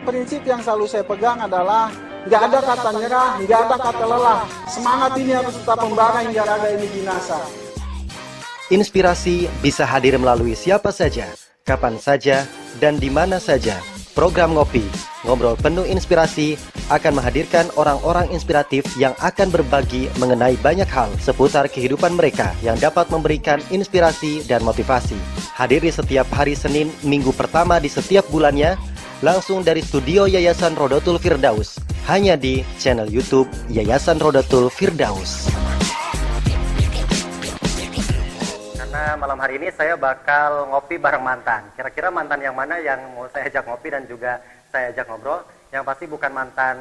prinsip yang selalu saya pegang adalah nggak ada kata nyerah, nggak ada kata lelah. Semangat ini harus tetap membara hingga raga ini binasa. Inspirasi bisa hadir melalui siapa saja, kapan saja, dan di mana saja. Program Ngopi, ngobrol penuh inspirasi, akan menghadirkan orang-orang inspiratif yang akan berbagi mengenai banyak hal seputar kehidupan mereka yang dapat memberikan inspirasi dan motivasi. Hadir di setiap hari Senin, minggu pertama di setiap bulannya, langsung dari studio Yayasan Rodotul Firdaus, hanya di channel YouTube Yayasan Rodotul Firdaus. Karena malam hari ini saya bakal ngopi bareng mantan. Kira-kira mantan yang mana yang mau saya ajak ngopi dan juga saya ajak ngobrol? Yang pasti bukan mantan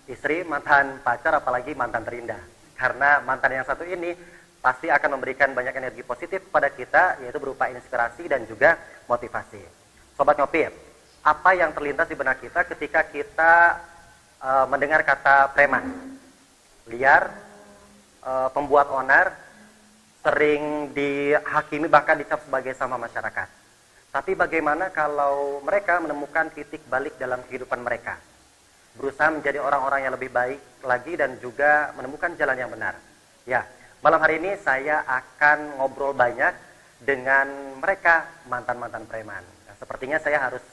istri, mantan pacar, apalagi mantan terindah. Karena mantan yang satu ini pasti akan memberikan banyak energi positif kepada kita, yaitu berupa inspirasi dan juga motivasi. Sobat Ngopi, apa yang terlintas di benak kita ketika kita mendengar kata preman, liar, pembuat onar, sering dihakimi bahkan dicap sebagai sama masyarakat. Tapi bagaimana kalau mereka menemukan titik balik dalam kehidupan mereka, berusaha menjadi orang-orang yang lebih baik lagi dan juga menemukan jalan yang benar. Ya, malam hari ini saya akan ngobrol banyak dengan mereka, mantan-mantan preman. Nah, sepertinya saya harus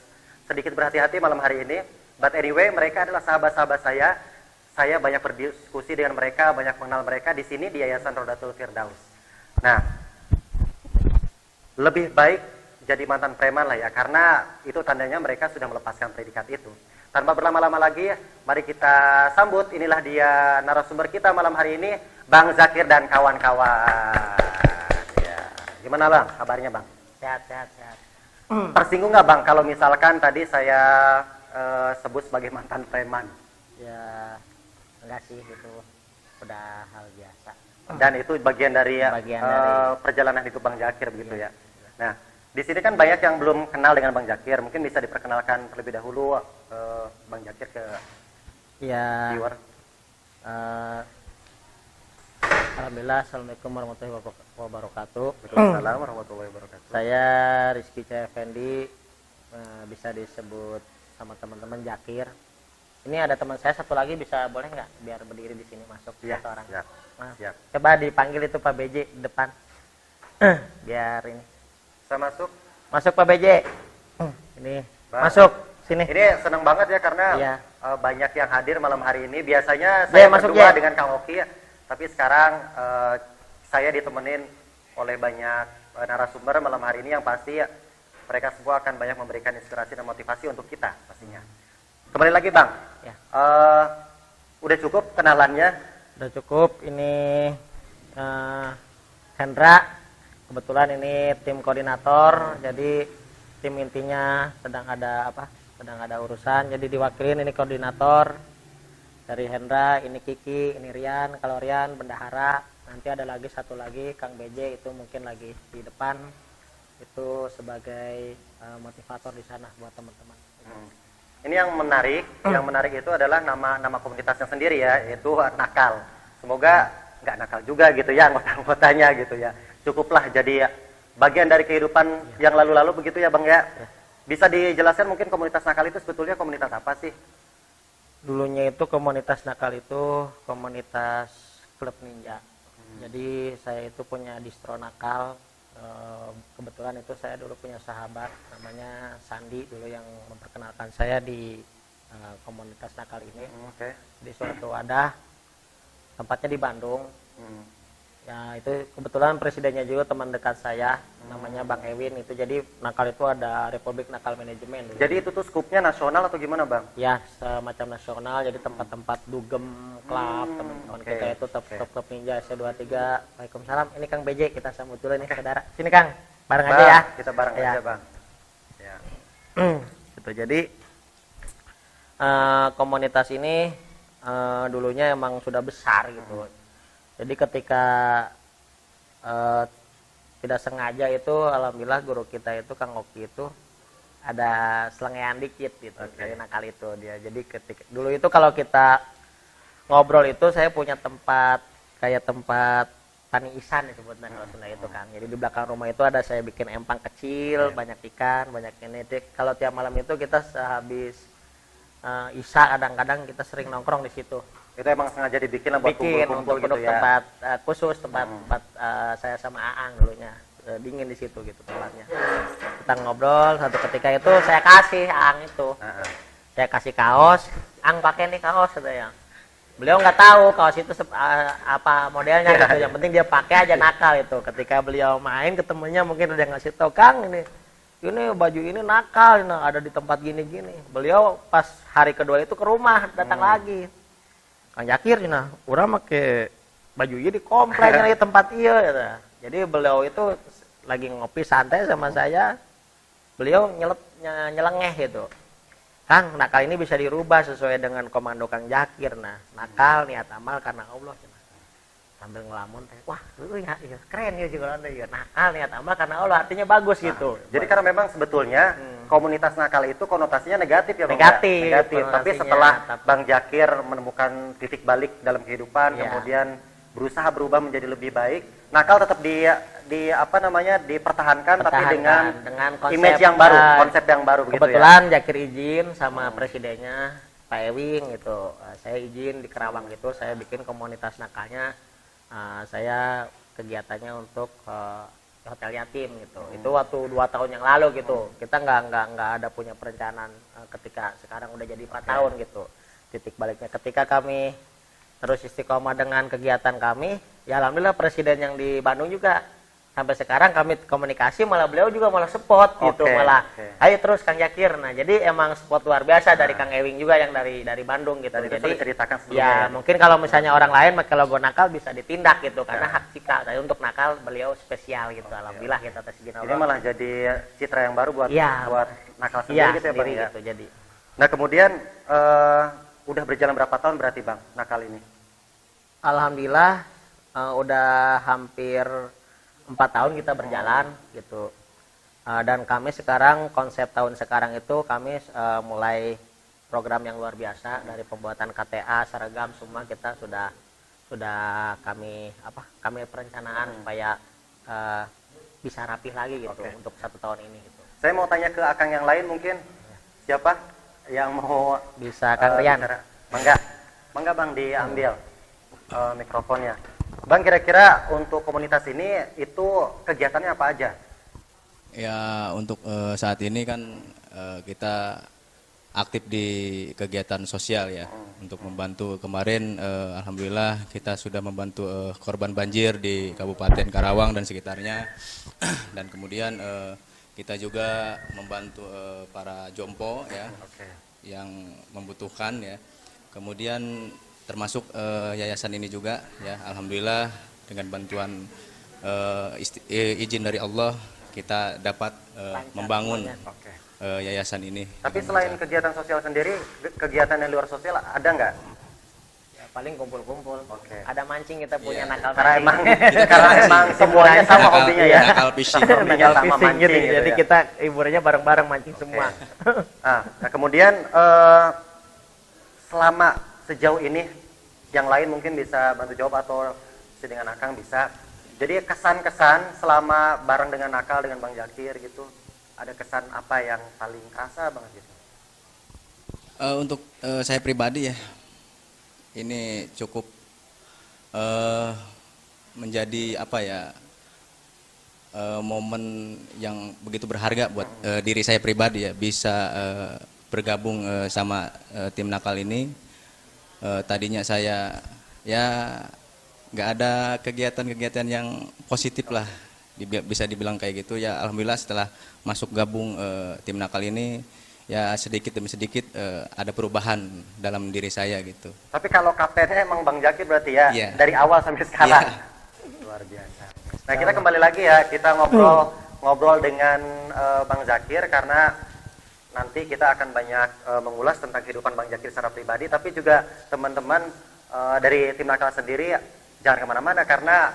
sedikit berhati-hati malam hari ini. But anyway, mereka adalah sahabat-sahabat saya. Saya banyak berdiskusi dengan mereka, banyak mengenal mereka di sini di Yayasan Rodotul Firdaus. Nah, lebih baik jadi mantan preman lah ya, karena itu tandanya mereka sudah melepaskan predikat itu. Tanpa berlama-lama lagi, mari kita sambut, inilah dia narasumber kita malam hari ini, Bang Zakir dan kawan-kawan. Ya. Gimana Bang, kabarnya Bang? Sehat. Tersinggung nggak Bang kalau misalkan tadi saya sebut sebagai mantan preman? Ya, enggak sih, itu udah hal biasa. Dan itu bagian dari perjalanan hidup Bang Zakir begitu ya. Nah, di sini kan banyak yang belum kenal dengan Bang Zakir. Mungkin bisa diperkenalkan terlebih dahulu Bang Zakir ke viewer. Alhamdulillah, assalamualaikum warahmatullahi wabarakatuh. Waalaikumsalam warahmatullahi wabarakatuh. Saya Rizky Cahya Effendi, bisa disebut sama teman-teman Zakir. Ini ada teman saya satu lagi, bisa boleh nggak biar berdiri di sini masuk satu orang? Siap. Nah, Siap. coba dipanggil itu Pak BJ di depan. Biar ini. Saya masuk. Masuk Pak BJ. Ini Bang. masuk sini. Ini senang banget ya karena Iya. banyak yang hadir malam hari ini. Biasanya Ya, saya masuk, berdua ya. dengan Kang Oki ya. Tapi sekarang saya ditemenin oleh banyak narasumber malam hari ini yang pasti mereka semua akan banyak memberikan inspirasi dan motivasi untuk kita pastinya. Kembali lagi Bang. Ya. Udah cukup kenalannya? Udah cukup. Ini Hendra. Kebetulan ini tim koordinator. Jadi tim intinya sedang ada urusan. Jadi diwakilin ini koordinator dari Hendra. Ini Kiki, ini Rian. Kalau Rian bendahara. Nanti ada lagi satu lagi Kang BJ, itu mungkin lagi di depan. Itu sebagai motivator di sana buat teman-teman. Ini yang menarik itu adalah nama komunitasnya sendiri ya, yaitu Nakal. Semoga nggak nakal juga gitu ya anggota-anggotanya gitu ya. Cukuplah jadi bagian dari kehidupan yang lalu-lalu begitu ya Bang ya. Bisa dijelaskan mungkin komunitas Nakal itu sebetulnya komunitas apa sih? Dulunya itu komunitas Nakal itu komunitas klub ninja. Jadi saya itu punya distro Nakal. Kebetulan itu saya dulu punya sahabat namanya Sandi dulu yang memperkenalkan saya di komunitas Nakal ini. Di suatu wadah, tempatnya di Bandung. Ya itu kebetulan presidennya juga teman dekat saya, namanya Bang Ewin. Itu jadi Nakal itu ada Republik Nakal Manajemen dulu. Jadi itu tuh skupnya nasional atau gimana Bang? Ya semacam nasional, jadi tempat-tempat dugem, klub, teman-teman kita itu top klub ninja S23. Waalaikumsalam. Ini Kang BJ, kita sambut dulu nih saudara. Sini Kang, bareng aja ya. Kita bareng aja Bang. Ya. Gitu. Jadi komunitas ini dulunya emang sudah besar gitu. Jadi ketika tidak sengaja itu, alhamdulillah guru kita itu Kang Oki itu ada selengean dikit gitu dari Nakal itu dia. Jadi ketika dulu itu kalau kita ngobrol itu saya punya tempat kayak tempat tani isan disebutnya kalau Sunda itu kan. Jadi di belakang rumah itu ada saya bikin empang kecil, banyak ikan, banyak ini. Kalau tiap malam itu kita sehabis Isya kadang-kadang kita sering nongkrong di situ. Itu emang sengaja dibikin lah buat Bikin kumpul-kumpul untuk gitu ya. tempat khusus, tempat saya sama Aang dulunya. Dingin di situ gitu tempatnya. Kita ngobrol, satu ketika itu saya kasih Aang itu. Saya kasih kaos, Ang pakai nih kaos katanya. Beliau nggak tahu kaos itu apa modelnya gitu. Yang penting dia pakai aja nakal itu. Ketika beliau main ketemunya mungkin ada ngasih tahu, Kang ini baju ini nakal, ini ada di tempat gini-gini. Beliau pas hari kedua itu ke rumah datang lagi. Kang Jakir nah, urang make baju ini di komplek di tempat iya gitu. Jadi beliau itu lagi ngopi santai sama saya. Beliau nyelengeh gitu. Kang, nakal ini bisa dirubah sesuai dengan komando Kang Jakir. Nah, nakal niat amal karena Allah. Sambil ngelamun, wah, lu ya, keren ya juga ya. Nakal niat amal karena Allah, artinya bagus gitu. Jadi karena memang sebetulnya komunitas nakal itu konotasinya negatif ya Bang? Negatif. Tapi setelah Bang Jakir menemukan titik balik dalam kehidupan, kemudian berusaha berubah menjadi lebih baik, nakal tetap dipertahankan tapi dengan konsep, image yang baru, konsep yang baru begitu ya. Kebetulan Jakir izin sama presidennya Pak Ewing gitu. Saya izin di Kerawang gitu, saya bikin komunitas nakalnya. Saya kegiatannya untuk hotel yatim gitu. Itu waktu 2 tahun yang lalu gitu. Kita nggak ada punya perencanaan ketika sekarang udah jadi 4 tahun gitu. Titik baliknya ketika kami terus istiqomah dengan kegiatan kami, ya alhamdulillah presiden yang di Bandung juga sampai sekarang kami komunikasi, malah beliau juga malah support gitu, ayo terus Kang Jakir. Nah jadi emang support luar biasa dari Kang Ewing juga yang dari Bandung gitu. Jadi ceritakan ya mungkin kalau misalnya orang lain pakai logo nakal bisa ditindak gitu karena hak cipta. Tapi untuk nakal beliau spesial gitu. Alhamdulillah kita atas izin Allah. Ini malah jadi citra yang baru buat nakal sendiri gitu ya Bang ya. Gitu, jadi. Nah kemudian udah berjalan berapa tahun berarti Bang nakal ini? Alhamdulillah udah hampir 4 tahun kita berjalan gitu. Dan kami sekarang konsep tahun sekarang itu kami mulai program yang luar biasa dari pembuatan KTA, seragam semua kita sudah kami perencanaan supaya bisa rapih lagi gitu untuk 1 tahun ini gitu. Saya mau tanya ke Akang yang lain mungkin. Siapa yang mau bisa Kang Rian? Mangga Bang diambil mikrofonnya. Bang, kira-kira untuk komunitas ini itu kegiatannya apa aja? Ya untuk saat ini kan kita aktif di kegiatan sosial ya, untuk membantu kemarin alhamdulillah kita sudah membantu korban banjir di Kabupaten Karawang dan sekitarnya. Dan kemudian kita juga membantu para jompo ya yang membutuhkan ya. Kemudian termasuk yayasan ini juga ya, alhamdulillah dengan bantuan izin dari Allah kita dapat membangun yayasan ini. Tapi selain kegiatan sosial sendiri, kegiatan yang luar sosial ada nggak? Ya, paling kumpul-kumpul. Ada mancing kita punya nakal karena mancing. emang semuanya sama hobinya ya. Nakal fishing. Hobinya sama mancing gitu. Jadi ya. kita hiburannya bareng-bareng mancing semua. Nah kemudian selama sejauh ini yang lain mungkin bisa bantu jawab atau si dengan Akang bisa. Jadi kesan-kesan selama bareng dengan nakal dengan Bang Jakir gitu, ada kesan apa yang paling kerasa banget gitu? Untuk saya pribadi ya, ini cukup menjadi apa ya, momen yang begitu berharga buat diri saya pribadi ya, bisa bergabung sama tim nakal ini. Tadinya saya ya nggak ada kegiatan-kegiatan yang positif lah, bisa dibilang kayak gitu ya. Alhamdulillah setelah masuk gabung tim nakal ini ya sedikit demi sedikit ada perubahan dalam diri saya gitu. Tapi kalau kaptennya emang Bang Jakir berarti ya, dari awal sampai sekarang. Luar biasa. Nah kita kembali lagi ya, kita ngobrol dengan Bang Jakir karena nanti kita akan banyak mengulas tentang kehidupan Bang Jakir secara pribadi, tapi juga teman-teman dari tim nakal sendiri jangan kemana-mana karena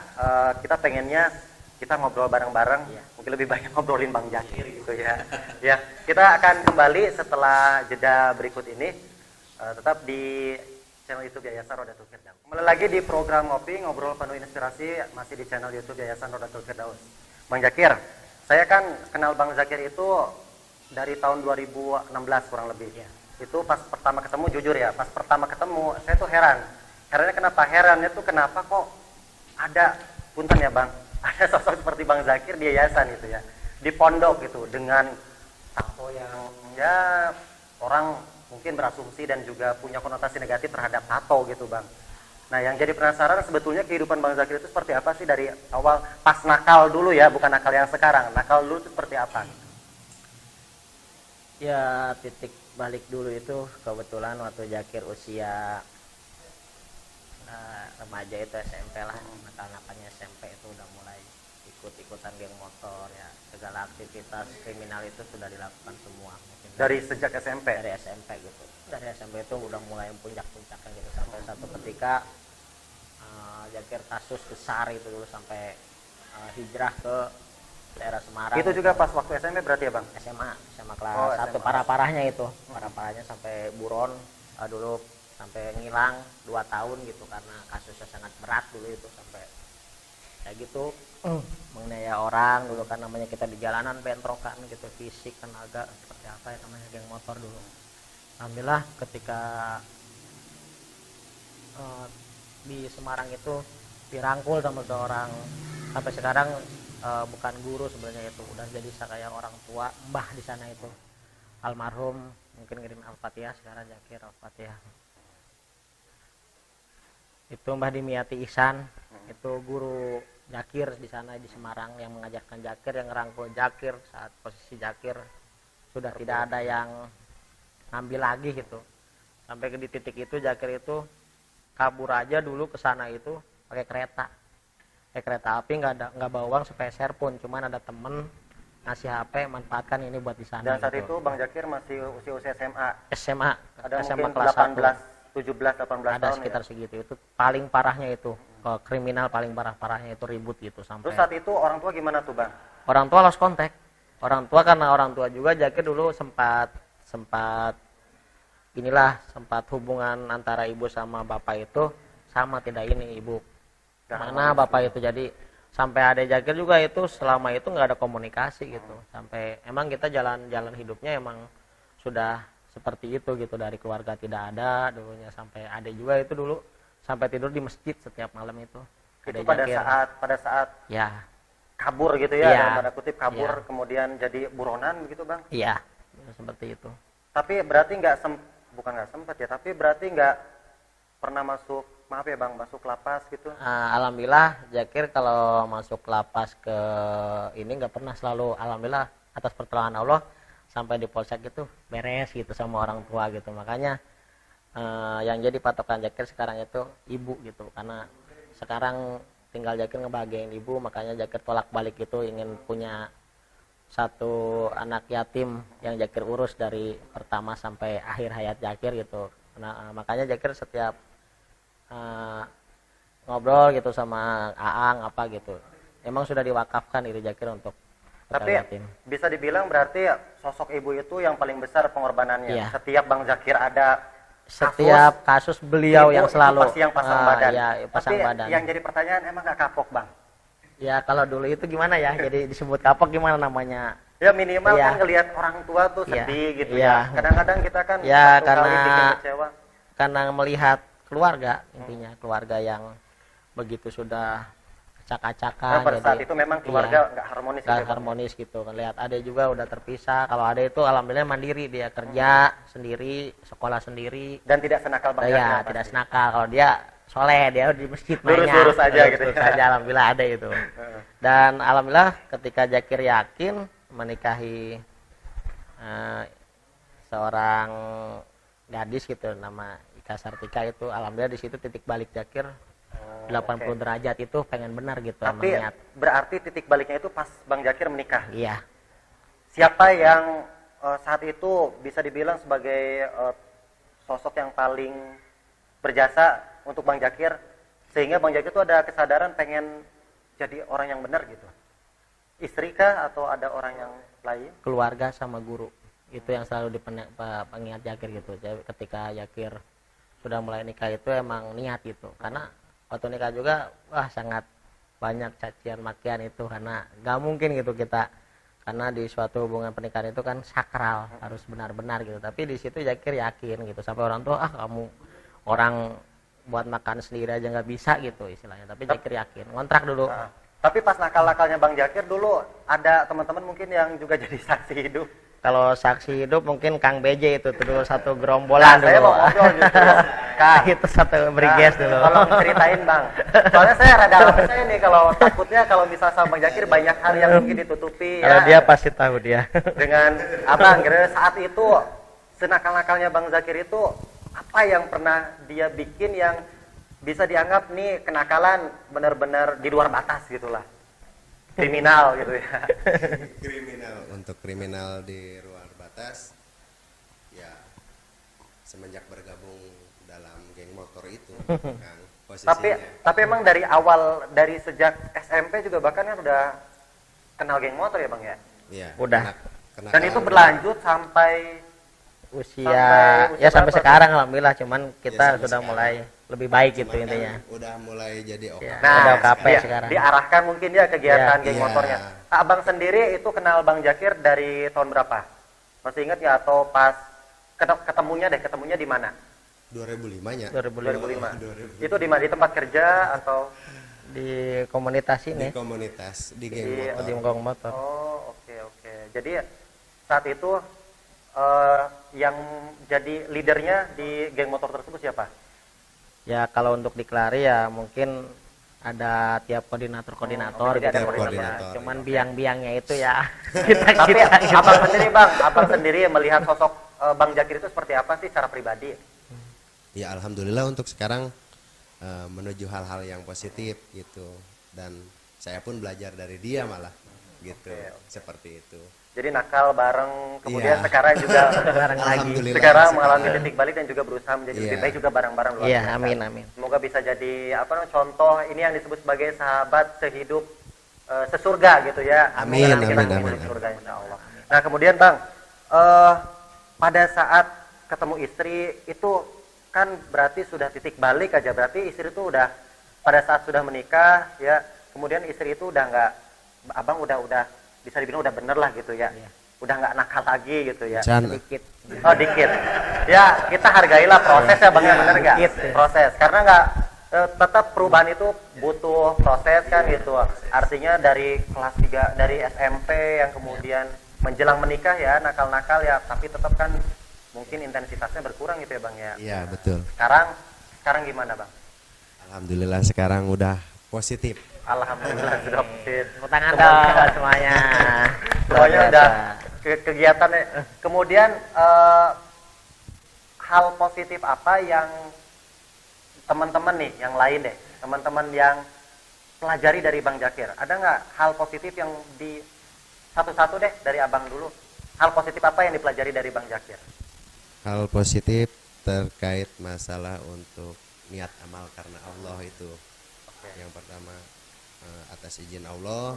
kita pengennya kita ngobrol bareng-bareng, mungkin lebih banyak ngobrolin Bang Jakir gitu ya. Ya, kita akan kembali setelah jeda berikut ini, tetap di channel YouTube Yayasan Rodatul Firdaus. Kembali lagi di program Ngopi, ngobrol penuh inspirasi, masih di channel YouTube Yayasan Rodatul Firdaus. Bang Jakir, saya kan kenal Bang Jakir itu dari tahun 2016 kurang lebih. Itu pas pertama ketemu, jujur ya, pas pertama ketemu saya tuh heran. Herannya kenapa? Herannya tuh kenapa kok ada, punten ya Bang, ada sosok seperti Bang Zakir di yayasan gitu ya, di pondok gitu, dengan tato yang ya orang mungkin berasumsi dan juga punya konotasi negatif terhadap tato gitu Bang. Nah yang jadi penasaran sebetulnya kehidupan Bang Zakir itu seperti apa sih dari awal, pas nakal dulu ya, bukan nakal yang sekarang, nakal dulu itu seperti apa? Ya titik balik dulu itu kebetulan waktu Zakir usia remaja itu SMP lah, nakal-nakalnya SMP itu udah mulai ikut-ikutan geng motor ya, segala aktivitas kriminal itu sudah dilakukan semua. Mungkin Dari sejak SMP? Dari SMP gitu, dari SMP itu udah mulai puncak-puncaknya gitu, sampai satu ketika Zakir kasus besar itu dulu sampai hijrah ke daerah Semarang. Itu juga pas waktu SMP berarti ya Bang? SMA kelas Oh, 1, SMA. parah-parahnya itu, parah-parahnya sampai buron, dulu sampai ngilang 2 tahun gitu karena kasusnya sangat berat dulu itu, sampai kayak gitu menganiaya orang dulu kan, namanya kita di jalanan bentrokan gitu, fisik kan agak seperti apa ya namanya geng motor dulu. Alhamdulillah ketika di Semarang itu dirangkul sama seorang, sampai sekarang bukan guru sebenarnya, itu udah jadi kayak orang tua, mbah di sana itu, almarhum, mungkin ngirim Al-Fatihah sekarang, Zakir Al-Fatihah. Itu Mbah Dimyati Ihsan, itu guru Zakir di sana di Semarang, yang mengajarkan Zakir, yang ngerangkul Zakir saat posisi Zakir sudah tidak ada yang ngambil lagi gitu. Sampai di titik itu Zakir itu kabur aja dulu ke sana itu pakai kereta. Kereta api, nggak bawa uang sepeser pun, cuman ada temen ngasih HP, manfaatkan ini buat di sana. Dan saat gitu. itu Bang Zakir masih usia SMA. SMA Mungkin kelas 18, 17, 18 ada tahun sekitar ya? segitu. Itu paling parahnya itu, kriminal paling parahnya itu ribut gitu sampai. Terus saat itu orang tua gimana tuh Bang? Orang tua lost kontak. Orang tua, karena orang tua juga Zakir dulu sempat hubungan antara ibu sama bapak itu sama tidak ini, ibu mana bapak itu, jadi sampai ada Zakir juga itu selama itu nggak ada komunikasi gitu, sampai emang kita jalan hidupnya emang sudah seperti itu gitu, dari keluarga tidak ada dulunya, sampai ada juga itu dulu sampai tidur di masjid setiap malam itu. Itu pada saat ya kabur gitu ya, Iya. dalam tanda kutip kabur, Iya. kemudian jadi buronan begitu Bang? iya seperti itu. Tapi berarti bukan nggak sempat ya, tapi berarti nggak pernah masuk, maaf ya Bang, masuk lapas gitu? Alhamdulillah Zakir kalau masuk lapas ke ini nggak pernah, selalu alhamdulillah atas pertolongan Allah sampai di polsek itu beres gitu sama orang tua gitu. Makanya yang jadi patokan Zakir sekarang itu ibu gitu, karena sekarang tinggal Zakir ngebahagiain ibu, makanya Zakir tolak balik itu ingin punya satu anak yatim yang Zakir urus dari pertama sampai akhir hayat Zakir gitu. Nah, makanya Zakir setiap ngobrol gitu sama Aang apa gitu, emang sudah diwakafkan diri Zakir untuk Tapi yatim. bisa dibilang berarti sosok ibu itu yang paling besar pengorbanannya. Iya. Setiap Bang Zakir ada Setiap kasus beliau yang itu selalu pasti yang pasang badan. ya, pasang Tapi badan. yang jadi pertanyaan, emang nggak kapok Bang? Ya kalau dulu itu gimana ya, jadi disebut kapok gimana namanya? Ya minimal Iya. kan ngelihat orang tua tuh Iya. sedih gitu Iya. ya. Kadang-kadang kita kan Ya, satu kali karena- bikin kecewa. Karena melihat keluarga, intinya keluarga yang begitu sudah acak-acakan, Nah, pada saat itu memang keluarga iya, nggak harmonis nggak gitu ya, Bang? harmonis gitu. Lihat ade juga udah terpisah. Kalau ade itu alhamdulillah mandiri, dia kerja sendiri, sekolah sendiri. Dan tidak senakal Bang Zakir. Ya pasti. tidak senakal. Kalau dia soleh, dia di masjid Lurus-lurus aja gitu Lurus ya. aja, alhamdulillah ada itu. Dan alhamdulillah ketika Zakir yakin menikahi seorang gadis gitu, nama Ika Sartika itu, alhamdulillah di situ titik balik Zakir 80 derajat itu pengen benar gitu. Tapi emang niat. berarti titik baliknya itu pas Bang Zakir menikah. Iya. Siapa yang saat itu bisa dibilang sebagai sosok yang paling berjasa untuk Bang Zakir, sehingga Bang Zakir itu ada kesadaran pengen jadi orang yang benar gitu? Istri kah atau ada orang yang lain? Keluarga sama guru itu yang selalu pengingat Zakir gitu. Jadi ketika Zakir sudah mulai nikah itu emang niat gitu, karena waktu nikah juga sangat banyak cacian makian itu, karena nggak mungkin gitu kita karena di suatu hubungan pernikahan itu kan sakral, harus benar-benar gitu. Tapi di situ Zakir yakin gitu, sampai orang tua kamu orang buat makan sendiri aja nggak bisa gitu istilahnya. Tapi Zakir yakin ngontrak dulu. Tapi pas nakal-nakalnya Bang Zakir dulu ada teman-teman mungkin yang juga jadi saksi hidup. Kalau saksi hidup mungkin Kang BJ itu dulu satu gerombolan dulu. Saya mau ngobrol justru. Kang, itu satu briges dulu. Tolong ceritain Bang. Soalnya saya rada saya nih kalau takutnya kalau misal sama Bang Zakir banyak hal yang mungkin ditutupi Kalau dia pasti tahu dia. Dengan Abang, kira saat itu senakal-nakalnya Bang Zakir itu apa yang pernah dia bikin yang bisa dianggap nih kenakalan benar-benar di luar batas gitulah. Kriminal gitu ya. Untuk kriminal di luar batas ya semenjak bergabung dalam geng motor itu Kang, posisinya. Tapi emang dari awal, dari sejak SMP juga bahkan kan udah kenal geng motor ya Bang ya? Iya. Udah. Dan itu berlanjut sampai usia ya sampai berapa? sekarang alhamdulillah, cuman kita sampai sudah sekarang. mulai lebih baik gitu Cuman kan intinya. udah mulai jadi Ya. OKP. Udah OKP dia, sekarang. diarahkan mungkin ya kegiatan Ya. geng Iya. motornya. Abang sendiri itu kenal Bang Zakir dari tahun berapa? Masih ingat ya atau pas ketemunya di mana? 2005 nya. 2005 Itu di mana? Di tempat kerja atau di komunitas Di ini komunitas di geng Di- motor. di Gong Motor. Oh, oke. Jadi saat itu yang jadi leadernya di geng motor tersebut siapa? Ya kalau untuk dikelari ya mungkin ada tiap koordinator jadi ada gitu. koordinator, Ya, cuman ya. biang-biangnya itu ya Tapi abang sendiri Bang, abang sendiri melihat sosok Bang Zakir itu seperti apa sih secara pribadi? Ya alhamdulillah untuk sekarang menuju hal-hal yang positif gitu, dan saya pun belajar dari dia malah gitu. Seperti itu. Jadi nakal bareng, kemudian Iya. sekarang juga bareng lagi. Alhamdulillah. sekarang mengalami titik balik dan juga berusaha menjadi Iya. lebih baik juga bareng-bareng luar Iya, biasa. amin. Semoga bisa jadi contoh ini yang disebut sebagai sahabat sehidup sesurga gitu ya. Amin, Semoga nanti kita amin, ketemu di amin. surga insya Allah. Nah kemudian Bang, pada saat ketemu istri itu kan berarti sudah titik balik aja, berarti istri itu udah pada saat sudah menikah ya, kemudian istri itu udah nggak, abang udah bisa dibilang udah bener lah gitu ya, udah nggak nakal lagi gitu ya. Can, Dikit. Oh dikit. Ya kita hargailah proses ya Bang ya, bener nggak? Dikit. Proses, karena nggak tetap perubahan itu butuh proses kan gitu. Artinya dari kelas 3 dari SMP yang kemudian menjelang menikah ya nakal-nakal ya, tapi tetap kan mungkin intensitasnya berkurang gitu ya Bang ya. iya betul. Sekarang gimana Bang? Alhamdulillah sekarang udah positif. Alhamdulillah sudah positif. Tepuk tangan dong semuanya. Semuanya Luar udah biasa. kegiatannya. Kemudian hal positif apa yang teman-teman nih, yang lain deh, teman-teman yang pelajari dari Bang Zakir, ada nggak hal positif yang di satu-satu deh dari abang dulu, hal positif apa yang dipelajari dari Bang Zakir? Hal positif terkait masalah untuk niat amal karena Allah itu. Yang pertama atas izin Allah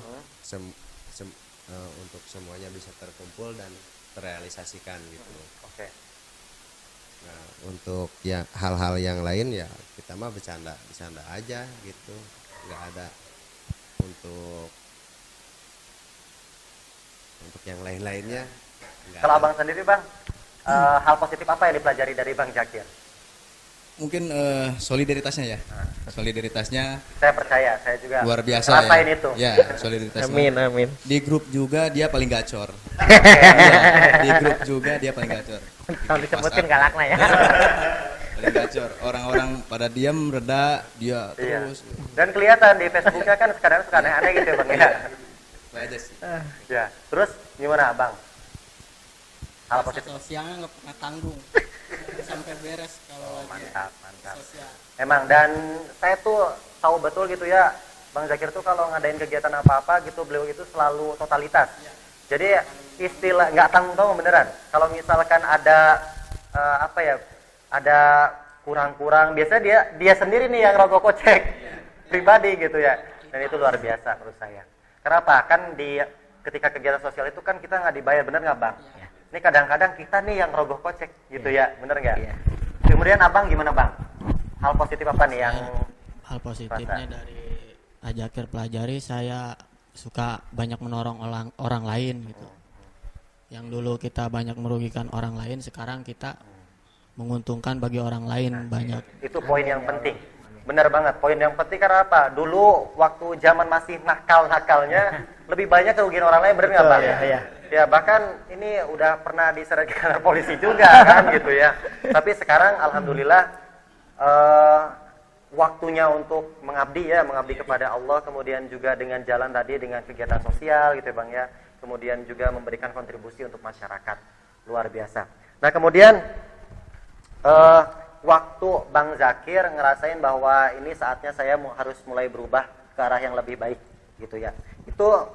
untuk semuanya bisa terkumpul dan terrealisasikan gitu. Oke. Nah, untuk ya hal-hal yang lain ya kita mah bercanda aja gitu, nggak ada untuk yang lain-lainnya. nggak Kalau ada. abang sendiri Bang, hal positif apa yang dipelajari dari Bang Zakir? Mungkin solidaritasnya ya. Solidaritasnya Saya percaya, saya juga luar biasa rasain ya. itu. Ya, solidaritasnya. Amin. Di grup juga dia paling gacor. Iya, di grup juga dia paling gacor. Kalau disebutin galaknya ya. Paling gacor. Orang-orang pada diam reda, dia Iya. terus. Dan kelihatan di Facebooknya kan sekarang suka aneh-aneh gitu ya Bang ya. Itu aja sih. Ya. Terus gimana Bang? Hal positif. Sosialnya nggak pernah tanggung sampai beres kalau lagi Mantap. sosial. Emang, dan saya tuh tahu betul gitu ya, Bang Zakir tuh kalau ngadain kegiatan apa-apa gitu, beliau itu selalu totalitas. Jadi istilah nggak tanggung-tanggung beneran. Kalau misalkan ada ada kurang-kurang, biasanya dia sendiri nih yang rokok kocek pribadi gitu ya. Dan itu luar biasa menurut saya. Kenapa? Kan ketika kegiatan sosial itu kan kita nggak dibayar, bener nggak Bang? Ini kadang-kadang kita nih yang rogoh kocek gitu ya, bener nggak? Iya. Kemudian abang gimana Bang? Hal positif apa nih yang Hal positifnya dari Pak Zakir pelajari, saya suka banyak menolong orang lain gitu. Yang dulu kita banyak merugikan orang lain, sekarang kita menguntungkan bagi orang lain banyak. Itu poin yang penting. Benar banget, poin yang penting karena apa? Dulu waktu zaman masih nakal-nakalnya lebih banyak kerugian orang lain, benar nggak Bang? Iya. Ya bahkan ini udah pernah diseret ke kantor polisi juga kan gitu ya. Tapi sekarang alhamdulillah waktunya untuk mengabdi kepada Allah, kemudian juga dengan jalan tadi dengan kegiatan sosial gitu ya Bang ya. Kemudian juga memberikan kontribusi untuk masyarakat. Luar biasa. Nah, kemudian waktu Bang Zakir ngerasain bahwa ini saatnya saya harus mulai berubah ke arah yang lebih baik gitu ya. Itu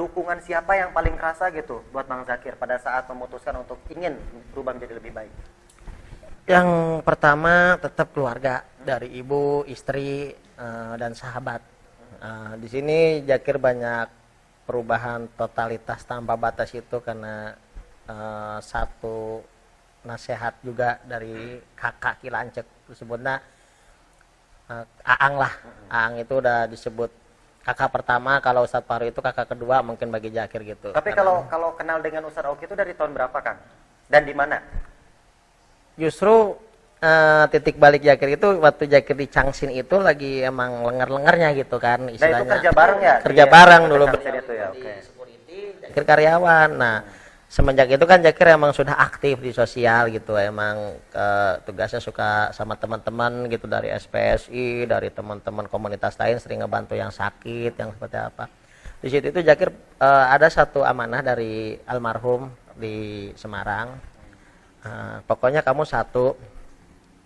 dukungan siapa yang paling kerasa gitu buat Bang Zakir pada saat memutuskan untuk ingin berubah menjadi lebih baik? Yang pertama tetap keluarga, dari ibu, istri, dan sahabat. Di sini Zakir banyak perubahan totalitas tanpa batas itu karena satu nasihat juga dari kakak Kilancek, disebutnya Aang lah. Aang itu udah disebut kakak pertama, kalau Ustadz Fahru itu kakak kedua mungkin bagi Zakir gitu. Tapi kalau kenal dengan Ustadz Oki itu dari tahun berapa Kang? Dan di mana? Justru titik balik Zakir itu waktu Zakir di Changsin itu lagi emang lengar-lengarnya gitu kan istilahnya. Nah itu kerja bareng ya? Kerja bareng dulu. Itu ya, oke. Security, Zakir karyawan. Nah semenjak itu kan Zakir emang sudah aktif di sosial gitu, emang tugasnya suka sama teman-teman gitu dari SPSI, dari teman-teman komunitas lain, sering ngebantu yang sakit, yang seperti apa. Di situ itu Zakir ada satu amanah dari almarhum di Semarang. Pokoknya kamu satu,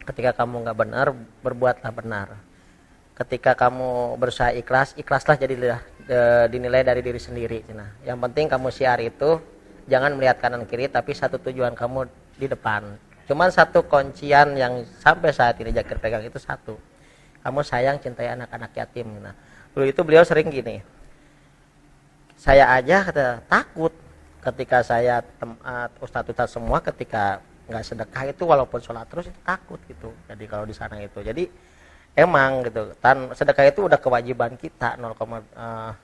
ketika kamu nggak benar, berbuatlah benar. Ketika kamu berusaha ikhlas, ikhlaslah jadilah dinilai dari diri sendiri. Nah, yang penting kamu siar itu, jangan melihat kanan kiri, tapi satu tujuan kamu di depan. Cuman satu kuncian yang sampai saat ini Zakir pegang itu satu. Kamu sayang, cintai anak-anak yatim. Nah, dulu itu beliau sering gini. Saya aja takut ketika saya ustadz-ustadz semua ketika nggak sedekah itu walaupun sholat terus itu takut gitu. Jadi kalau di sana itu, jadi emang gitu. Sedekah itu udah kewajiban kita 0,5%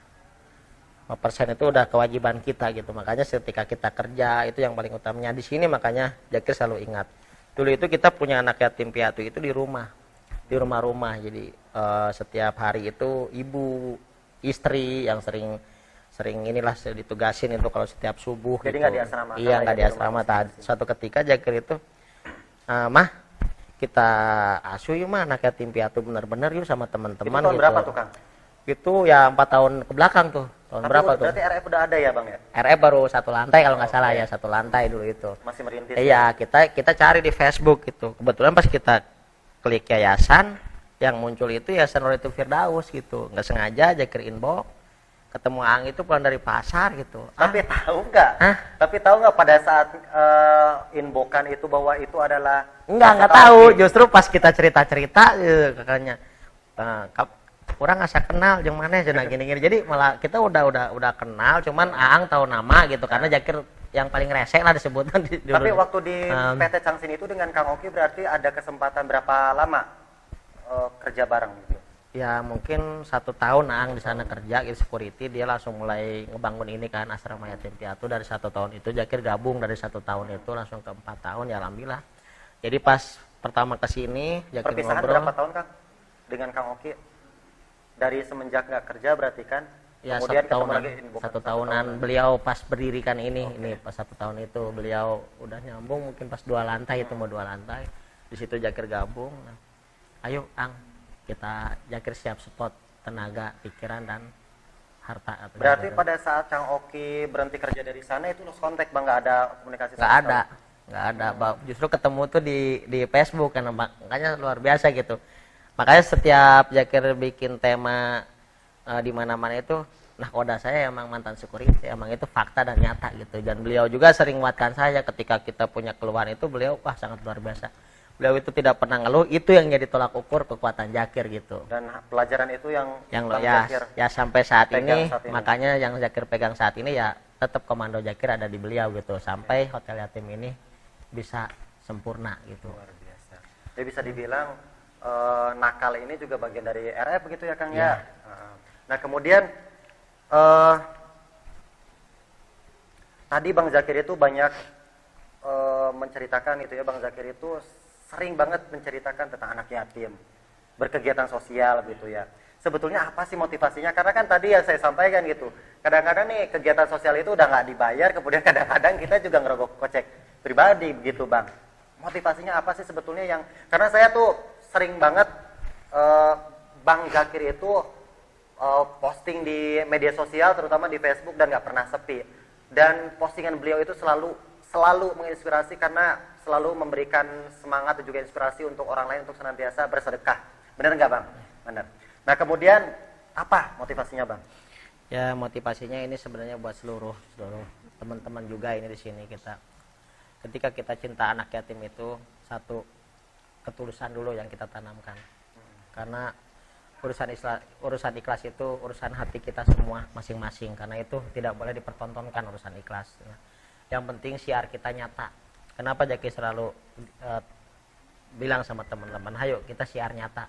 itu udah kewajiban kita gitu. Makanya ketika kita kerja itu yang paling utamanya di sini. Makanya Zakir selalu ingat. Dulu itu kita punya anak yatim piatu itu di rumah-rumah. Jadi setiap hari itu ibu, istri yang sering inilah ditugasin itu kalau setiap subuh. Jadi gitu. nggak di asrama? Iya, nggak di asrama. Suatu ketika Zakir itu, mah kita asuh yuk mah anak yatim piatu bener-bener yuk sama teman-teman. Itu tahun gitu. berapa tuh Kang? Itu ya 4 tahun ke belakang tuh. Tahun Tapi berapa tuh? Berarti RF udah ada ya Bang ya? RF baru 1 lantai kalau nggak salah ya, 1 lantai dulu itu. Masih merintis. Iya, kita cari di Facebook gitu. Kebetulan pas kita klik yayasan, yang muncul itu Yayasan Rodatul Firdaus gitu. Nggak sengaja Zakir inbox, ketemu Ang itu pulang dari pasar gitu. Tapi tahu nggak? Tapi tahu nggak pada saat inbokan itu bahwa itu adalah? Nggak tahu. Justru pas kita cerita-cerita kakaknya, kurang asa kenal yang mana cenah gini-gini. Jadi malah kita udah kenal, cuman Aang tahu nama gitu karena Zakir yang paling resek lah disebutkan. Tapi waktu di PT Changsin itu dengan Kang Oki berarti ada kesempatan berapa lama kerja bareng gitu? Ya mungkin 1 tahun Aang di sana kerja gitu security, dia langsung mulai ngebangun ini kan asrama yatim piatu. Dari 1 tahun itu Zakir gabung, dari 1 tahun itu langsung ke 4 tahun ya alhamdulillah. Jadi pas pertama ke sini Zakir perpisahan ngobrol. Berapa tahun Kang dengan Kang Oki? Dari semenjak nggak kerja berarti kan? Ya kemudian 1 tahunan, lagi inbokan, 1 tahunan beliau pas berdirikan ini. Ini pas 1 tahun itu beliau udah nyambung mungkin pas 2 lantai itu mau 2 lantai. Di situ Zakir gabung. Nah, ayo Ang, kita Zakir siap support tenaga, pikiran dan harta. Berarti pada saat Kang Oki berhenti kerja dari sana itu lost contact Bang, nggak ada komunikasi? Nggak ada. Justru ketemu tuh di Facebook kan, makanya luar biasa gitu. Makanya setiap Zakir bikin tema di mana-mana itu, nah koda saya emang mantan security, emang itu fakta dan nyata gitu. Dan beliau juga sering nguatkan saya ketika kita punya keluhan itu, beliau wah sangat luar biasa. Beliau itu tidak pernah ngeluh, itu yang jadi tolak ukur kekuatan Zakir gitu. Dan pelajaran itu yang ya sampai saat ini, makanya yang Zakir pegang saat ini ya tetap komando Zakir ada di beliau gitu, sampai hotel yatim ini bisa sempurna gitu. Luar biasa. Jadi bisa dibilang nakal ini juga bagian dari RF begitu ya Kang ya. Nah kemudian tadi Bang Zakir itu banyak menceritakan gitu ya, Bang Zakir itu sering banget menceritakan tentang anak yatim, berkegiatan sosial gitu ya. Sebetulnya apa sih motivasinya? Karena kan tadi yang saya sampaikan gitu, kadang-kadang nih kegiatan sosial itu udah nggak dibayar, kemudian kadang-kadang kita juga ngerogok kocek pribadi begitu Bang. Motivasinya apa sih sebetulnya yang, karena saya tuh sering banget Bang Zakir itu posting di media sosial, terutama di Facebook, dan nggak pernah sepi. Dan postingan beliau itu selalu menginspirasi karena selalu memberikan semangat dan juga inspirasi untuk orang lain untuk senantiasa bersedekah. Benar nggak Bang? Benar. Nah kemudian apa motivasinya Bang? Ya motivasinya ini sebenarnya buat seluruh teman-teman juga ini di sini kita. Ketika kita cinta anak yatim itu satu ketulusan dulu yang kita tanamkan. Karena urusan ikhlas itu urusan hati kita semua masing-masing, karena itu tidak boleh dipertontonkan urusan ikhlas. Yang penting syiar kita nyata. Kenapa Jaki selalu bilang sama teman-teman, ayo kita syiar nyata,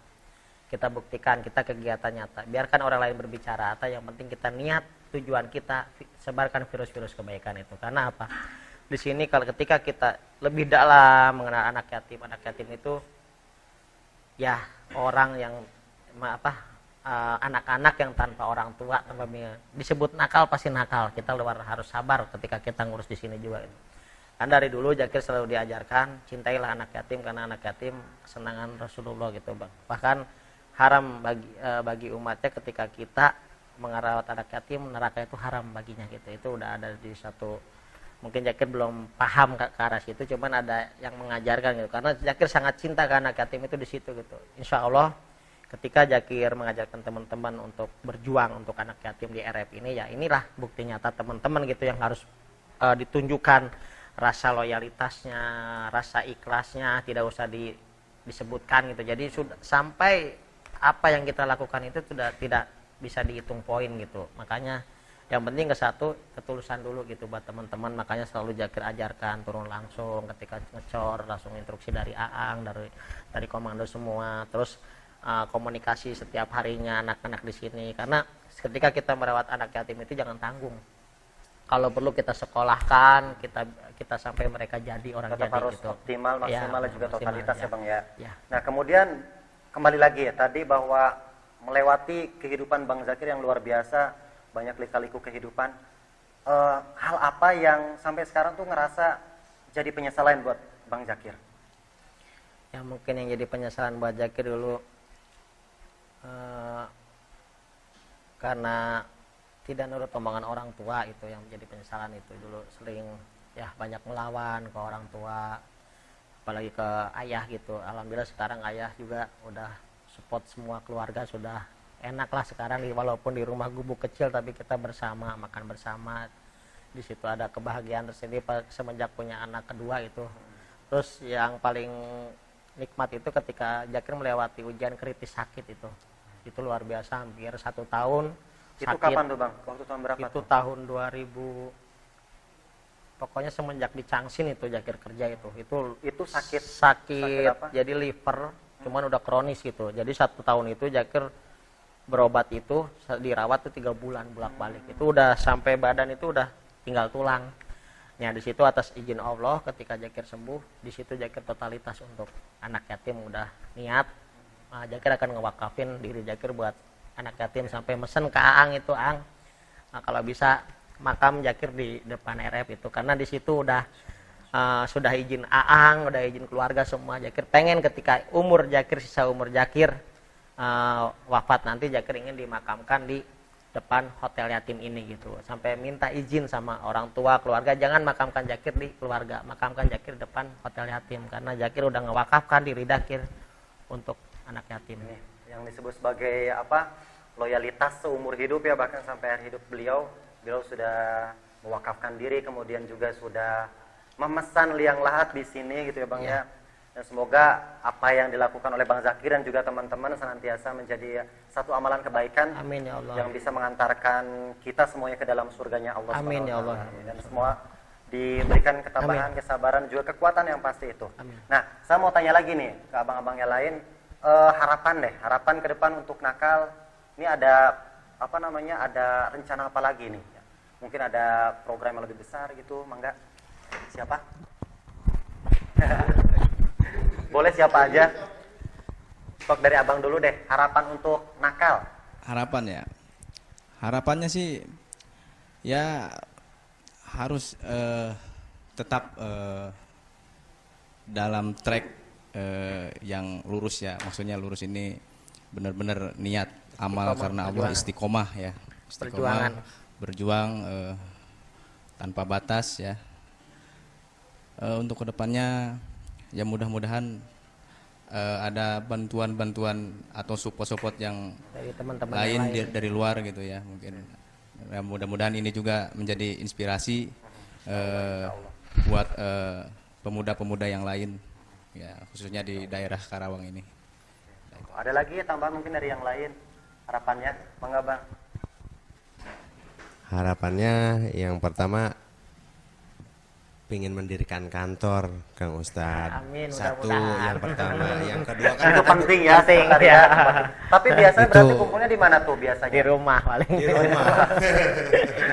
kita buktikan, kita kegiatan nyata, biarkan orang lain berbicara, atau yang penting kita niat, tujuan kita sebarkan virus-virus kebaikan itu. Karena apa? Di sini kalau ketika kita lebih dalam mengenal anak yatim itu ya orang yang anak-anak yang tanpa orang tua, tanpa disebut nakal pasti nakal. Kita harus sabar ketika kita ngurus di sini juga. Kan dari dulu Zakir selalu diajarkan cintailah anak yatim karena anak yatim kesenangan Rasulullah gitu Bang. Bahkan haram bagi umatnya ketika kita merawat anak yatim, neraka itu haram baginya gitu. Itu udah ada di satu, mungkin Zakir belum paham ke arah situ, cuman ada yang mengajarkan gitu. Karena Zakir sangat cinta ke anak yatim itu di situ gitu. Insya Allah ketika Zakir mengajarkan teman-teman untuk berjuang untuk anak yatim di RF ini, ya inilah bukti nyata teman-teman gitu yang harus ditunjukkan rasa loyalitasnya, rasa ikhlasnya, tidak usah disebutkan gitu. Jadi sudah sampai apa yang kita lakukan itu sudah tidak bisa dihitung poin gitu. Makanya yang penting ketulusan dulu gitu buat teman-teman. Makanya selalu Zakir ajarkan turun langsung ketika ngecor, langsung instruksi dari Aang, dari komando semua. Terus komunikasi setiap harinya anak-anak di sini. Karena ketika kita merawat anak yatim itu jangan tanggung. Kalau perlu kita sekolahkan, kita sampai mereka jadi orang tetap jadi harus gitu. Optimal, maksimal, dan juga totalitas ya Bang ya. Ya. Nah kemudian kembali lagi ya tadi bahwa melewati kehidupan Bang Zakir yang luar biasa, banyak lika-liku kehidupan. Hal apa yang sampai sekarang tuh ngerasa jadi penyesalan buat Bang Zakir? Ya mungkin yang jadi penyesalan buat Zakir dulu karena tidak nurut omongan orang tua, itu yang menjadi penyesalan. Itu dulu sering ya banyak melawan ke orang tua, apalagi ke ayah gitu. Alhamdulillah sekarang ayah juga udah support semua keluarga, sudah enak lah sekarang, walaupun di rumah gubuk kecil tapi kita bersama, makan bersama. Di situ ada kebahagiaan tersendiri semenjak punya anak kedua itu. Terus yang paling nikmat itu ketika Zakir melewati ujian kritis sakit itu luar biasa, hampir 1 tahun. Itu sakit. kapan tuh Bang? Waktu tahun berapa? Itu tuh? tahun 2000, pokoknya semenjak di Changsin itu Zakir kerja itu sakit apa? Jadi liver, cuman udah kronis gitu. Jadi 1 tahun itu Zakir berobat itu dirawat tuh 3 bulan bolak-balik. Itu udah sampai badan itu udah tinggal tulang. Nah di situ atas izin Allah ketika Zakir sembuh, di situ Zakir totalitas untuk anak yatim udah niat. Zakir akan ngewakafin diri Zakir buat anak yatim sampai mesen ke Aang itu Aang. Kalau bisa makam Zakir di depan RF itu, karena di situ udah sudah izin Aang, udah izin keluarga semua. Zakir pengen ketika sisa umur Zakir wafat nanti Zakir ingin dimakamkan di depan hotel yatim ini gitu. Sampai minta izin sama orang tua keluarga, jangan makamkan Zakir di keluarga, makamkan Zakir depan hotel yatim, karena Zakir udah ngewakafkan diri Zakir untuk anak yatim ini. Yang disebut sebagai loyalitas seumur hidup ya, bahkan sampai akhir hidup beliau sudah mewakafkan diri, kemudian juga sudah memesan liang lahat di sini gitu ya Bang ya. Dan semoga apa yang dilakukan oleh Bang Zakir dan juga teman-teman senantiasa menjadi satu amalan kebaikan. Amin ya Allah. Yang bisa mengantarkan kita semuanya ke dalam surganya Allah. Amin ya Allah. Dan semua diberikan ketabahan, kesabaran, juga kekuatan yang pasti itu. Amin. Nah, saya mau tanya lagi nih ke abang-abang yang lain, harapan ke depan untuk nakal. Ini ada apa namanya, ada rencana apa lagi nih? Mungkin ada program yang lebih besar gitu, Mangga? Siapa? Boleh siapa aja? Stok dari abang dulu deh, harapan untuk nakal. Harapan ya, harapannya sih ya harus tetap dalam track yang lurus ya, maksudnya lurus ini benar-benar niat amal karena Allah, istiqomah ya, istiqomah berjuang tanpa batas ya. Untuk kedepannya ya mudah-mudahan ada bantuan-bantuan atau support-support yang Dari teman-teman lain yang lain. dari luar gitu ya, mungkin ya, mudah-mudahan ini juga menjadi inspirasi buat pemuda-pemuda yang lain ya, khususnya di daerah Karawang ini. Ada lagi tambahan mungkin dari yang lain harapannya, Mangga Bang? Harapannya yang pertama pingin mendirikan kantor, Kang Ustadz. Amin, Satu mudah-mudahan. yang pertama, yang kedua kan Itu penting ya, penting, sebentar ya. Tapi biasanya Itu. berarti kumpulnya di mana tuh biasanya? Di rumah paling. di rumah.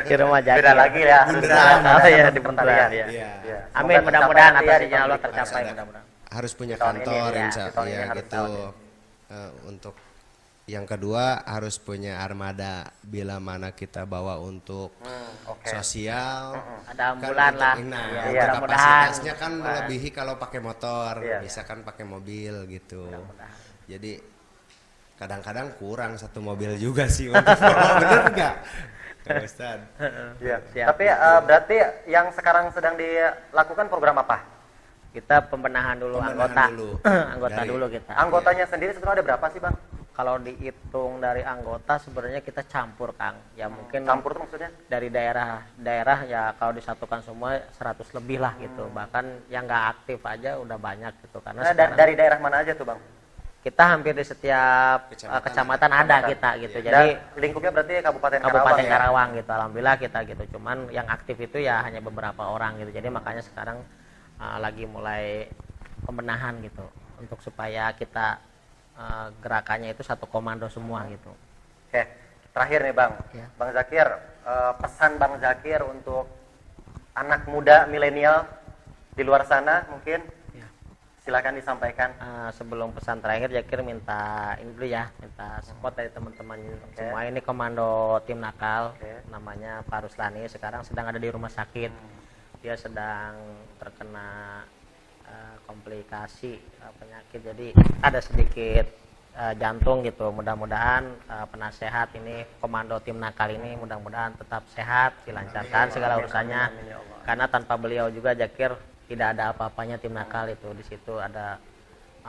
Di rumah Jakir. Beda lagi ya. Beneran. Ada ya, di di Pentarian. Pentarian, Iya. Iya. Amin, Semoga mudah-mudahan tercapai atas ya di izin Allah tahun ini. tercapai, Harus ada. mudah-mudahan. Harus punya Tahun ini, kantor, ya. insya Tahun ini ya harus gitu. tahun ini. Untuk yang kedua harus punya armada bila mana kita bawa untuk Oke. sosial. Ada ambulan untuk- lah. Nah, Ya, untuk mudah-mudahan. kapasitasnya kan melebihi kalau pakai motor, Iya. bisa kan pakai mobil gitu. Jadi kadang-kadang kurang satu mobil juga sih untuk bawa, bener nggak, Kang Ustadz? Iya. Siap. Tapi berarti yang sekarang sedang dilakukan program apa? Kita pembenahan dulu Pembenahan anggota. dulu. Anggota Dari- dulu kita. Anggotanya sendiri sebenarnya ada berapa sih, Bang? Kalau dihitung dari anggota sebenarnya kita campur, Kang. Ya mungkin Campur tuh maksudnya? dari daerah ya kalau disatukan semua 100 lebih lah gitu. Bahkan yang nggak aktif aja udah banyak gitu. Karena Nah, sekarang dari daerah mana aja tuh, Bang? kita hampir di setiap kecamatan ada kita gitu. Jadi Dan lingkupnya berarti Kabupaten Kabupaten Karawang, Karawang gitu. Alhamdulillah kita gitu. Cuman yang aktif itu ya hanya beberapa orang gitu. Jadi makanya sekarang lagi mulai pembenahan gitu untuk supaya kita gerakannya itu satu komando semua gitu. Oke, terakhir nih Bang, Ya. Bang Zakir, pesan Bang Zakir untuk anak muda milenial di luar sana mungkin, Ya. silakan disampaikan. Sebelum pesan terakhir Jakir minta ini dulu ya, minta support dari teman-teman semua. Ini komando tim nakal, namanya Pak Ruslani, sekarang sedang ada di rumah sakit. Dia sedang terkena komplikasi penyakit, jadi ada sedikit jantung gitu. Mudah-mudahan penasehat ini, komando tim nakal ini mudah-mudahan tetap sehat, dilancarkan segala urusannya. Karena tanpa beliau juga Jakir tidak ada apa-apanya tim nakal itu. Di situ ada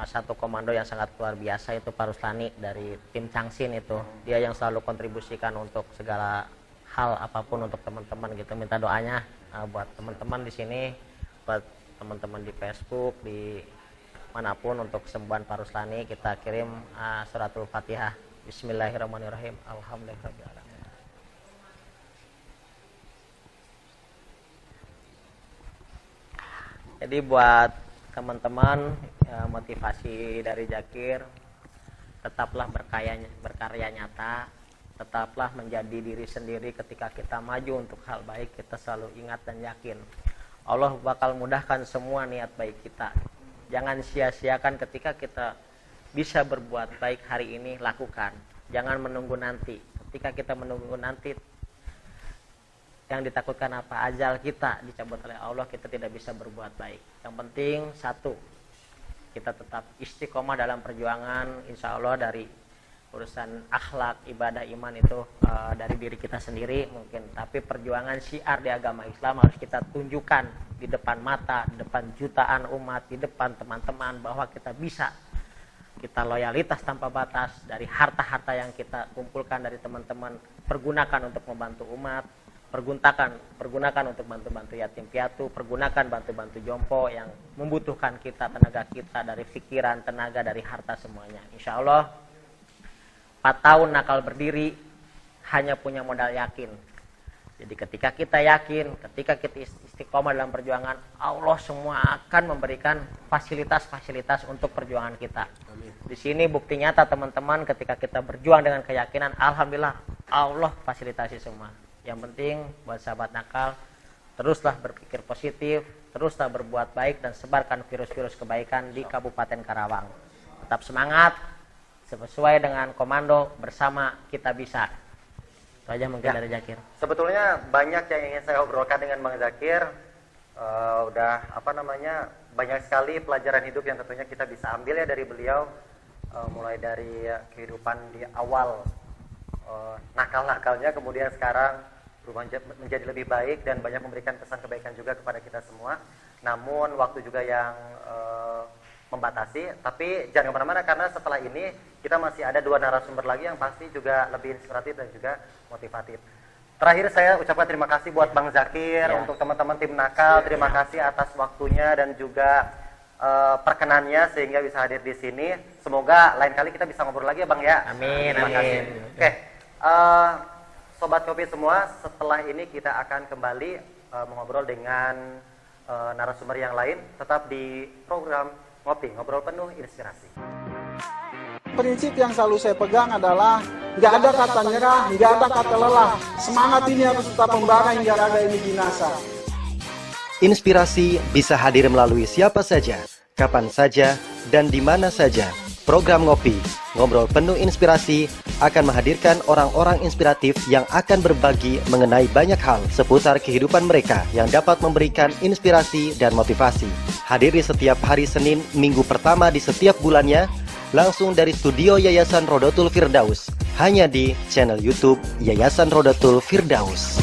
satu komando yang sangat luar biasa, itu Pak Ruslani dari tim Cangsin itu. Dia yang selalu kontribusikan untuk segala hal apapun untuk teman-teman gitu. Minta doanya buat teman-teman di sini, buat teman-teman di Facebook, di manapun untuk kesembuhan Pak Ruslani. Kita kirim suratul Fatihah. Bismillahirrahmanirrahim. Alhamdulillahirrahmanirrahim. Jadi buat teman-teman, motivasi dari Jakir, tetaplah berkarya nyata, tetaplah menjadi diri sendiri. Ketika kita maju untuk hal baik, kita selalu ingat dan yakin Allah bakal mudahkan semua niat baik kita. Jangan sia-siakan ketika kita bisa berbuat baik hari ini, lakukan. Jangan menunggu nanti. Ketika kita menunggu nanti, yang ditakutkan apa? Ajal kita dicabut oleh Allah, kita tidak bisa berbuat baik. Yang penting satu, kita tetap istiqomah dalam perjuangan. Insya Allah dari urusan akhlak, ibadah, iman itu dari diri kita sendiri mungkin. Tapi perjuangan syiar di agama Islam harus kita tunjukkan di depan mata, di depan jutaan umat, di depan teman-teman, bahwa kita bisa. Kita loyalitas tanpa batas. Dari harta-harta yang kita kumpulkan dari teman-teman, pergunakan untuk membantu umat, pergunakan untuk bantu-bantu yatim piatu, pergunakan bantu-bantu jompo yang membutuhkan kita, tenaga kita, dari pikiran, tenaga, dari harta, semuanya. Insya Allah 4 tahun nakal berdiri hanya punya modal yakin. Jadi ketika kita yakin, ketika kita istiqomah dalam perjuangan, Allah semua akan memberikan fasilitas-fasilitas untuk perjuangan kita. Di sini bukti nyata teman-teman, ketika kita berjuang dengan keyakinan, alhamdulillah Allah fasilitasi semua. Yang penting buat sahabat nakal, teruslah berpikir positif, teruslah berbuat baik dan sebarkan virus-virus kebaikan di Kabupaten Karawang. Tetap semangat, sesuai dengan komando bersama kita bisa. Itu aja mungkin dari Zakir. Sebetulnya banyak yang ingin saya obrolkan dengan Bang Zakir. Banyak sekali pelajaran hidup yang tentunya kita bisa ambil ya dari beliau. Mulai dari kehidupan di awal nakal-nakalnya, kemudian sekarang berubah menjadi lebih baik dan banyak memberikan pesan kebaikan juga kepada kita semua. Namun waktu juga yang membatasi, tapi jangan kemana-mana karena setelah ini kita masih ada 2 narasumber lagi yang pasti juga lebih inspiratif dan juga motivatif. Terakhir saya ucapkan terima kasih buat Bang Zakir, untuk teman-teman tim nakal, terima kasih atas waktunya dan juga perkenannya sehingga bisa hadir di sini. Semoga lain kali kita bisa ngobrol lagi ya Bang ya. Amin, terima kasih. amin. Oke, Sobat Kopi semua, setelah ini kita akan kembali mengobrol dengan narasumber yang lain, tetap di program Ngopi, Ngobrol Penuh Inspirasi. Prinsip yang selalu saya pegang adalah nggak ada kata nyerah, nggak ada kata lelah. Semangat ini harus tetap membara hingga raga ini binasa. Inspirasi bisa hadir melalui siapa saja, kapan saja, dan di mana saja. Program Ngopi, Ngobrol Penuh Inspirasi akan menghadirkan orang-orang inspiratif yang akan berbagi mengenai banyak hal seputar kehidupan mereka yang dapat memberikan inspirasi dan motivasi. Hadir di setiap hari Senin, minggu pertama di setiap bulannya, langsung dari studio Yayasan Rodotul Firdaus, hanya di channel YouTube Yayasan Rodotul Firdaus.